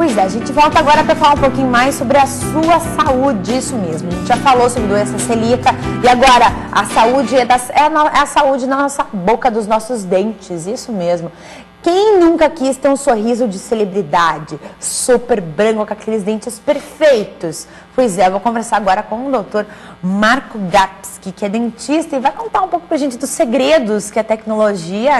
Pois é, a gente volta agora para falar um pouquinho mais sobre a sua saúde, isso mesmo. A gente já falou sobre doença celíaca e agora a saúde é a saúde na nossa boca, dos nossos dentes, isso mesmo. Quem nunca quis ter um sorriso de celebridade, super branco, com aqueles dentes perfeitos? Pois é, eu vou conversar agora com o doutor Marco Gapski, que é dentista, e vai contar um pouco pra gente dos segredos que a tecnologia,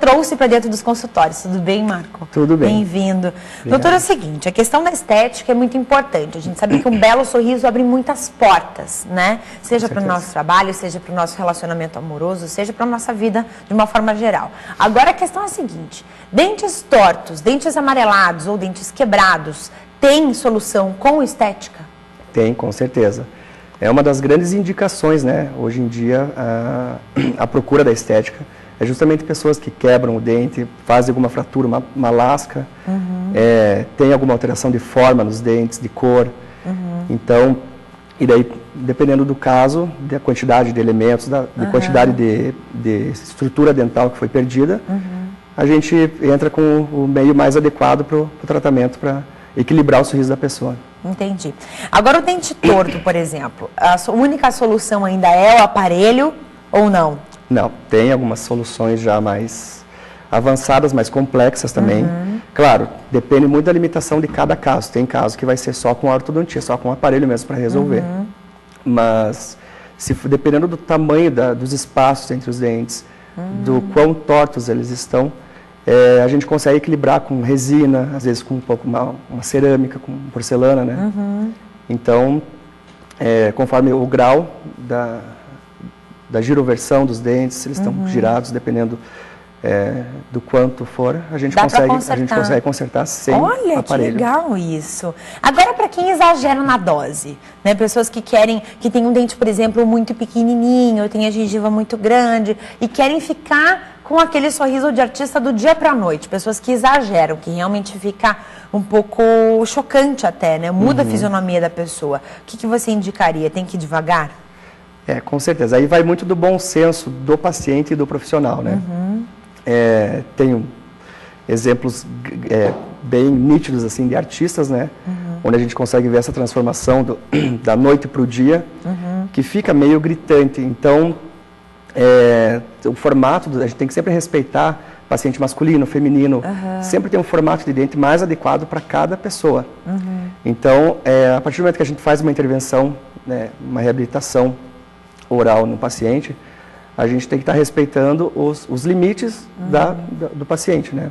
trouxe para dentro dos consultórios. Tudo bem, Marco? Tudo bem. Bem-vindo. Doutor, é o seguinte, a questão da estética é muito importante. A gente sabe que um belo sorriso abre muitas portas, né? Seja para o nosso trabalho, seja para o nosso relacionamento amoroso, seja para a nossa vida de uma forma geral. Agora, a questão é a seguinte, dentes tortos, dentes amarelados ou dentes quebrados, tem solução com estética? Tem, com certeza. É uma das grandes indicações, né? Hoje em dia, a procura da estética é justamente pessoas que quebram o dente, fazem alguma fratura, uma lasca, tem alguma alteração de forma nos dentes, de cor. Então, e daí, dependendo do caso, da quantidade de elementos, da quantidade de estrutura dental que foi perdida, a gente entra com o meio mais adequado para o tratamento, para equilibrar o sorriso da pessoa. Entendi. Agora, o dente torto, por exemplo, a única solução ainda é o aparelho ou não? Não, tem algumas soluções já mais avançadas, mais complexas também. Claro, depende muito da limitação de cada caso. Tem casos que vai ser só com a ortodontia, só com o aparelho mesmo para resolver. Mas, dependendo do tamanho dos espaços entre os dentes, do quão tortos eles estão, a gente consegue equilibrar com resina, às vezes com um pouco uma cerâmica, com porcelana, né? Então, conforme o grau da giroversão dos dentes, se eles estão girados, dependendo do quanto for, a gente consegue consertar sem aparelho. Olha, que legal isso. Agora, para quem exagera na dose, né? Pessoas que têm um dente, por exemplo, muito pequenininho, tem a gengiva muito grande e querem ficar com aquele sorriso de artista do dia para a noite. Pessoas que exageram, que realmente fica um pouco chocante até, né? Muda a fisionomia da pessoa. O que você indicaria? Tem que ir devagar? Com certeza. Aí vai muito do bom senso do paciente e do profissional, né? Tenho exemplos bem nítidos, assim, de artistas, né? Onde a gente consegue ver essa transformação da noite para o dia, que fica meio gritante. Então, o formato, a gente tem que sempre respeitar paciente masculino, feminino, sempre tem um formato de dente mais adequado para cada pessoa. Então, a partir do momento que a gente faz uma intervenção, né, uma reabilitação oral no paciente, a gente tem que estar respeitando os limites do paciente, né?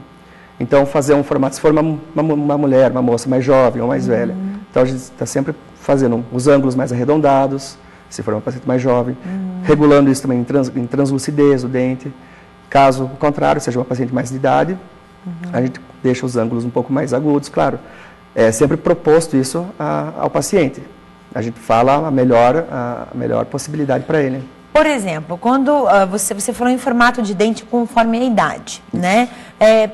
Então, fazer um formato, se for uma mulher, uma moça mais jovem ou mais velha, então a gente está sempre fazendo os ângulos mais arredondados, se for uma paciente mais jovem, regulando isso também em translucidez do dente. Caso contrário, seja uma paciente mais de idade, a gente deixa os ângulos um pouco mais agudos, claro. É sempre proposto isso ao paciente. A gente fala a melhor possibilidade para ele. Por exemplo, quando você falou em formato de dente conforme a idade, né?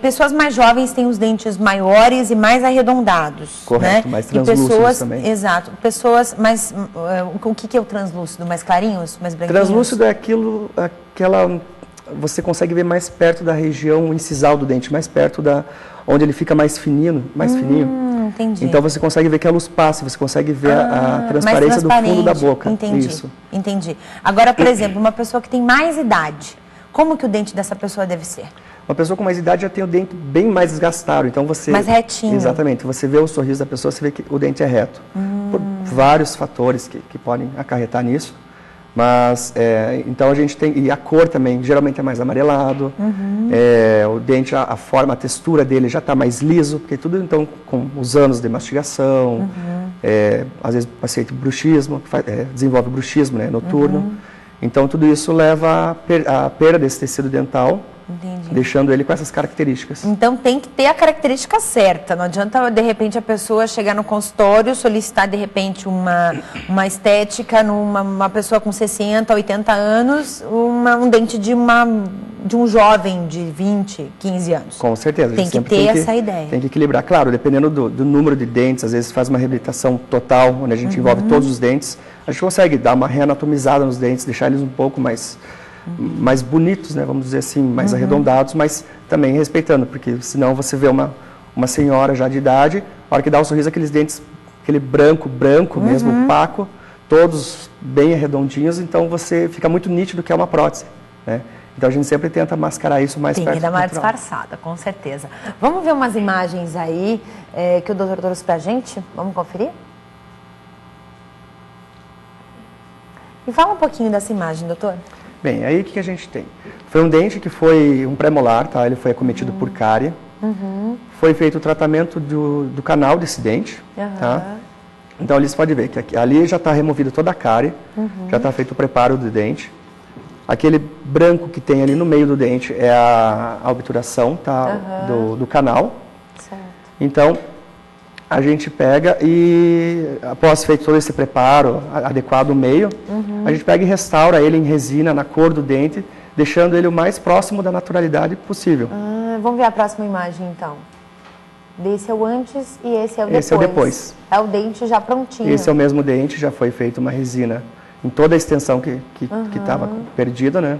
Pessoas mais jovens têm os dentes maiores e mais arredondados. Correto, né? mais translúcidos também. Exato. Pessoas mais... o que é o translúcido? Mais clarinhos? Mais branquinhos? Translúcido é você consegue ver mais perto da região incisal do dente, mais perto onde ele fica mais fininho. Entendi. Então você consegue ver que a luz passa, você consegue ver a transparência do fundo da boca. Entendi. Agora, por exemplo, uma pessoa que tem mais idade, como que o dente dessa pessoa deve ser? Uma pessoa com mais idade já tem o dente bem mais desgastado, então você... Mais retinho. Exatamente. Você vê o sorriso da pessoa, você vê que o dente é reto. Por vários fatores que podem acarretar nisso. Mas, então a gente tem, e a cor também, geralmente é mais amarelado, o dente, a forma, a textura dele já está mais liso, porque tudo então com os anos de mastigação, às vezes o paciente bruxismo, desenvolve bruxismo, né, noturno, então tudo isso leva à perda desse tecido dental, deixando ele com essas características. Então tem que ter a característica certa, não adianta de repente a pessoa chegar no consultório, solicitar de repente uma estética numa pessoa com 60, 80 anos, um dente de um jovem de 20, 15 anos. Com certeza. Tem que ter essa ideia. Tem que equilibrar. Claro, dependendo do número de dentes, às vezes faz uma reabilitação total, onde a gente envolve todos os dentes, a gente consegue dar uma reanatomizada nos dentes, deixar eles um pouco mais bonitos, né, vamos dizer assim, mais arredondados, mas também respeitando, porque senão você vê uma senhora já de idade, a hora que dá o sorriso, aqueles dentes, aquele branco mesmo, opaco, todos bem arredondinhos, então você fica muito nítido que é uma prótese, né? Então a gente sempre tenta mascarar isso mais perto do Tem que dar uma natural. disfarçada, com certeza. Vamos ver umas imagens aí que o doutor trouxe pra gente? Vamos conferir? E fala um pouquinho dessa imagem, doutor. Bem, aí o que a gente tem? Foi um dente que foi um pré-molar, tá? Ele foi acometido por cárie. Foi feito o tratamento do canal desse dente, tá? Então ali você pode ver que aqui, ali já está removido toda a cárie, já está feito o preparo do dente. Aquele branco que tem ali no meio do dente é a obturação, tá? Do canal. Certo. Então, a gente pega e, após feito todo esse preparo adequado ao meio, a gente pega e restaura ele em resina, na cor do dente, deixando ele o mais próximo da naturalidade possível. Vamos ver a próxima imagem, então. Esse é o antes e esse é o depois. Esse é o depois. É o dente já prontinho. Esse é o mesmo dente, já foi feita uma resina em toda a extensão que estava perdida, né?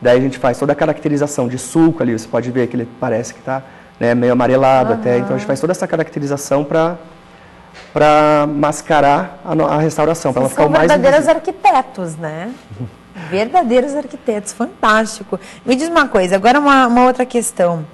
Daí a gente faz toda a caracterização de sulco ali, você pode ver que ele parece que está, né, meio amarelado até, então a gente faz toda essa caracterização para mascarar a restauração, para ela ficar o mais verdadeiros invisível. arquitetos, né? Verdadeiros arquitetos, fantástico. Me diz uma coisa, agora uma outra questão.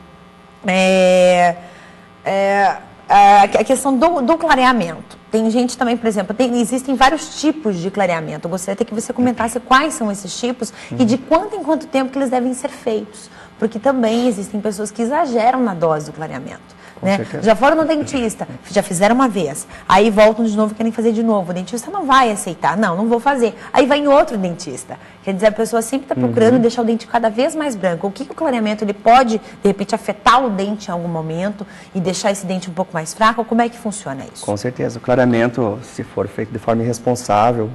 A questão do clareamento. Tem gente também, por exemplo, existem vários tipos de clareamento. Eu gostaria que você comentasse quais são esses tipos e de quanto em quanto tempo que eles devem ser feitos. Porque também existem pessoas que exageram na dose do clareamento. Né? Já foram no dentista, já fizeram uma vez, aí voltam de novo e querem fazer de novo. O dentista não vai aceitar, não vou fazer. Aí vai em outro dentista. Quer dizer, a pessoa sempre está procurando deixar o dente cada vez mais branco. O que o clareamento ele pode, de repente, afetar o dente em algum momento e deixar esse dente um pouco mais fraco? Como é que funciona isso? Com certeza. O clareamento, se for feito de forma irresponsável,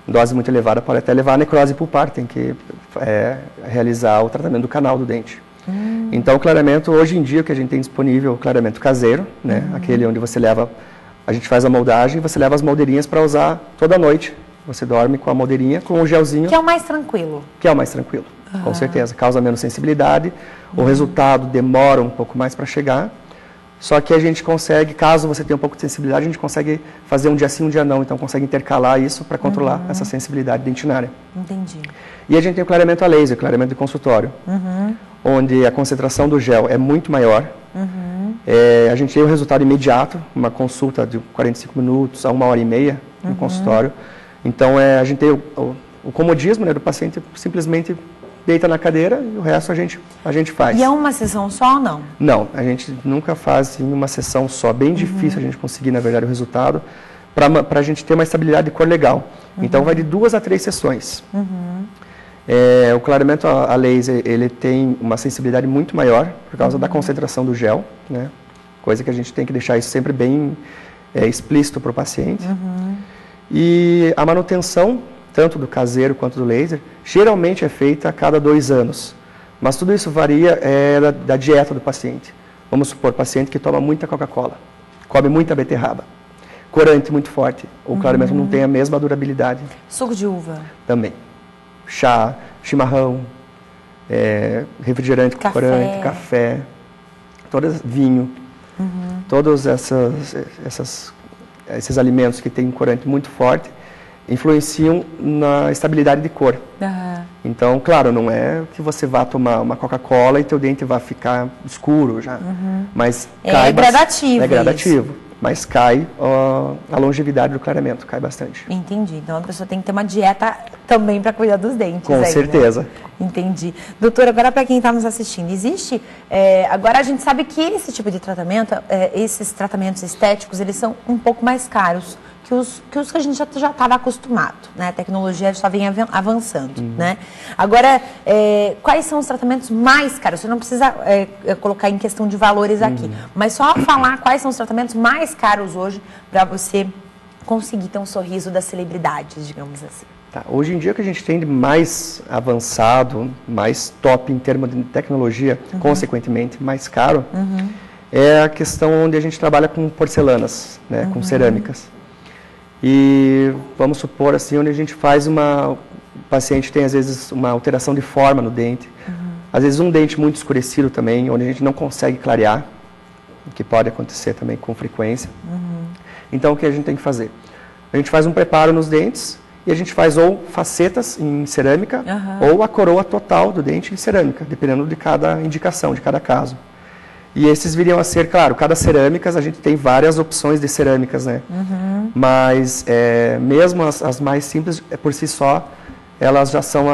dose muito elevada, pode até levar a necrose pulpar. Tem que realizar o tratamento do canal do dente. Então, o clareamento, hoje em dia, o que a gente tem disponível é o clareamento caseiro, né? Aquele onde você leva, a gente faz a moldagem e você leva as moldeirinhas para usar toda noite. Você dorme com a moldeirinha, com o gelzinho. Que é o mais tranquilo. Que é o mais tranquilo, com certeza. Causa menos sensibilidade, o resultado demora um pouco mais para chegar. Só que a gente consegue, caso você tenha um pouco de sensibilidade, a gente consegue fazer um dia sim, um dia não. Então, consegue intercalar isso para controlar essa sensibilidade dentinária. Entendi. E a gente tem o clareamento a laser, o clareamento de consultório, onde a concentração do gel é muito maior. A gente tem o resultado imediato, uma consulta de 45 minutos a 1h30 no consultório. Então, a gente tem o comodismo, né, do paciente simplesmente deita na cadeira e o resto a gente faz. E é uma sessão só ou não? Não, a gente nunca faz em uma sessão só. Bem difícil a gente conseguir, na verdade, o resultado para a gente ter uma estabilidade de cor legal. Então, vai de 2 a 3 sessões. O clareamento a laser, ele tem uma sensibilidade muito maior por causa da concentração do gel, né? Coisa que a gente tem que deixar isso sempre bem explícito para o paciente. E a manutenção, tanto do caseiro quanto do laser, geralmente é feita a cada 2 anos. Mas tudo isso varia da dieta do paciente. Vamos supor, paciente que toma muita Coca-Cola, come muita beterraba, corante muito forte, o clareamento não tem a mesma durabilidade. Suco de uva. Também. Chá, chimarrão, refrigerante com corante, café, vinho, todos esses alimentos que têm corante muito forte influenciam na estabilidade de cor. Então, claro, não é que você vá tomar uma Coca-Cola e teu dente vai ficar escuro já, mas é gradativo. É gradativo. Mas cai a longevidade do clareamento, cai bastante. Entendi. Então a pessoa tem que ter uma dieta também para cuidar dos dentes. Com certeza. Né? Entendi. Doutor, agora para quem está nos assistindo, existe... agora a gente sabe que esse tipo de tratamento, esses tratamentos estéticos, eles são um pouco mais caros que os que a gente já estava acostumado, né? A tecnologia já vem avançando, né? Agora, quais são os tratamentos mais caros? Você não precisa colocar em questão de valores aqui, mas só falar quais são os tratamentos mais caros hoje para você conseguir ter um sorriso das celebridades, digamos assim. Tá. Hoje em dia, o que a gente tem de mais avançado, mais top em termos de tecnologia, consequentemente mais caro, é a questão onde a gente trabalha com porcelanas, né? Com cerâmicas. E vamos supor assim, onde a gente faz o paciente tem às vezes uma alteração de forma no dente, às vezes um dente muito escurecido também, onde a gente não consegue clarear. que pode acontecer também com frequência. Então, o que a gente tem que fazer? A gente faz um preparo nos dentes e a gente faz ou facetas em cerâmica ou a coroa total do dente em cerâmica, dependendo de cada indicação, de cada caso. E esses viriam a ser, claro, cada cerâmica, a gente tem várias opções de cerâmicas, né? Mas mesmo as mais simples, por si só, elas já são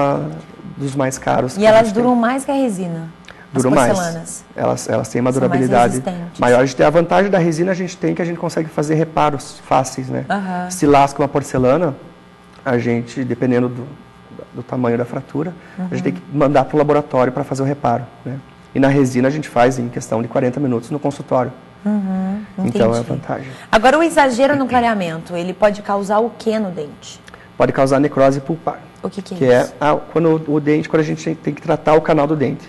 dos mais caros. E elas duram mais que a resina? Duram mais. Elas têm uma durabilidade maior. A gente tem a vantagem da resina, a gente consegue fazer reparos fáceis, né? Se lasca uma porcelana, a gente, dependendo do tamanho da fratura, a gente tem que mandar para o laboratório para fazer o reparo, né? E na resina a gente faz em questão de 40 minutos no consultório. Então é a vantagem. Agora, o exagero no clareamento, ele pode causar o que no dente? Pode causar necrose pulpar. O que é isso? Que é quando a gente tem que tratar o canal do dente.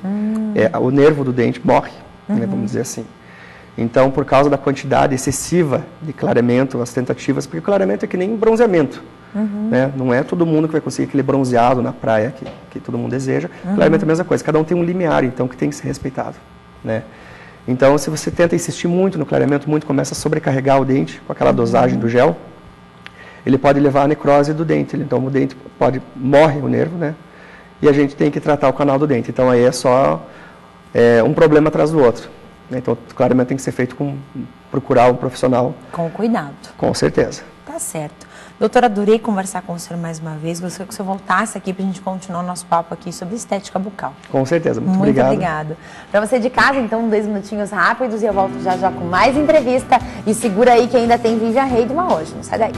O nervo do dente morre, né, vamos dizer assim. Então, por causa da quantidade excessiva de clareamento, as tentativas, porque o clareamento é que nem bronzeamento. Né? Não é todo mundo que vai conseguir aquele bronzeado na praia que todo mundo deseja. Clareamento é a mesma coisa, cada um tem um limiar, então, que tem que ser respeitado. Né? Então, se você tenta insistir muito no clareamento, começa a sobrecarregar o dente com aquela dosagem do gel, ele pode levar à necrose do dente. Então, o dente morre o nervo, né? E a gente tem que tratar o canal do dente. Então, aí é só um problema atrás do outro. Né? Então, o clareamento tem que ser feito procurar um profissional. Com cuidado. Com certeza. Tá certo. Doutora, adorei conversar com o senhor mais uma vez. Gostaria que o senhor voltasse aqui para a gente continuar o nosso papo aqui sobre estética bucal. Com certeza. Muito obrigado. Muito obrigada. Para você de casa, então, 2 minutinhos rápidos e eu volto já com mais entrevista. E segura aí que ainda tem Vive a Rei de uma hoje. Não sai daí.